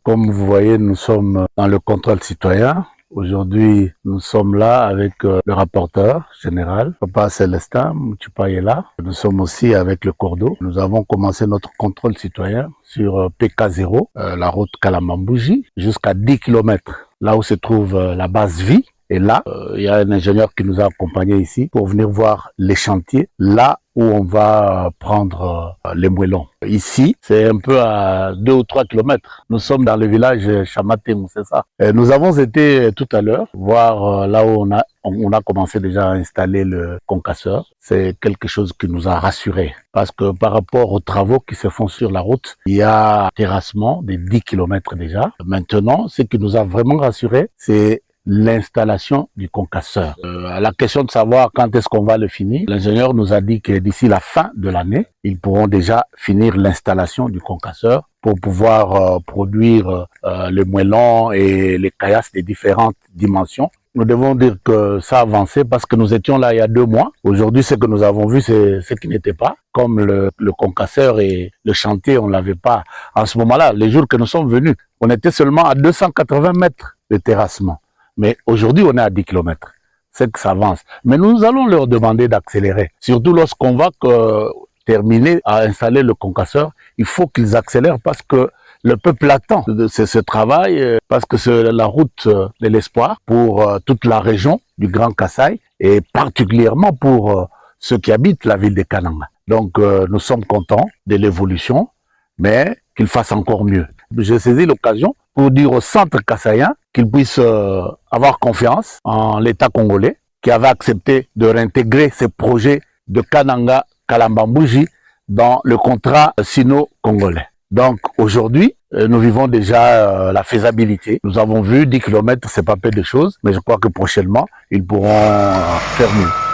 Comme vous voyez, nous sommes dans le contrôle citoyen. Aujourd'hui, nous sommes là avec le rapporteur général, Papa Célestin Mutupayela. Nous sommes aussi avec le Cordo. Nous avons commencé notre contrôle citoyen sur PK0, la route Kalambambouji, jusqu'à 10 km, là où se trouve la base vie. Et là, il y a un ingénieur qui nous a accompagnés ici pour venir voir les chantiers, là où on va prendre les moellons. Ici, c'est un peu à 2 ou 3 kilomètres. Nous sommes dans le village Chamatem, c'est ça. Et nous avons été tout à l'heure voir là où on a commencé déjà à installer le concasseur. C'est quelque chose qui nous a rassurés. Parce que par rapport aux travaux qui se font sur la route, il y a un terrassement de 10 kilomètres déjà. Maintenant, ce qui nous a vraiment rassurés, c'est l'installation du concasseur. À la question de savoir quand est-ce qu'on va le finir, l'ingénieur nous a dit que d'ici la fin de l'année, ils pourront déjà finir l'installation du concasseur pour pouvoir produire les moellons et les caillasses de différentes dimensions. Nous devons dire que ça a avancé parce que nous étions là il y a 2 mois. Aujourd'hui, ce que nous avons vu, c'est ce qui n'était pas. Comme le concasseur et le chantier, on ne l'avait pas. En ce moment-là, les jours que nous sommes venus, on était seulement à 280 mètres de terrassement. Mais aujourd'hui, on est à 10 km. C'est que ça avance. Mais nous allons leur demander d'accélérer. Surtout lorsqu'on va terminer à installer le concasseur, il faut qu'ils accélèrent parce que le peuple attend ce travail, parce que c'est la route de l'espoir pour toute la région du Grand Kasaï et particulièrement pour ceux qui habitent la ville de Kananga. Donc nous sommes contents de l'évolution, mais qu'il fasse encore mieux. J'ai saisi l'occasion pour dire au centre kassaïen qu'ils puissent avoir confiance en l'État congolais qui avait accepté de réintégrer ces projets de Kananga Kalambambouji dans le contrat sino-congolais. Donc aujourd'hui, nous vivons déjà la faisabilité. Nous avons vu 10 km, c'est pas peu de choses, mais je crois que prochainement, ils pourront faire mieux.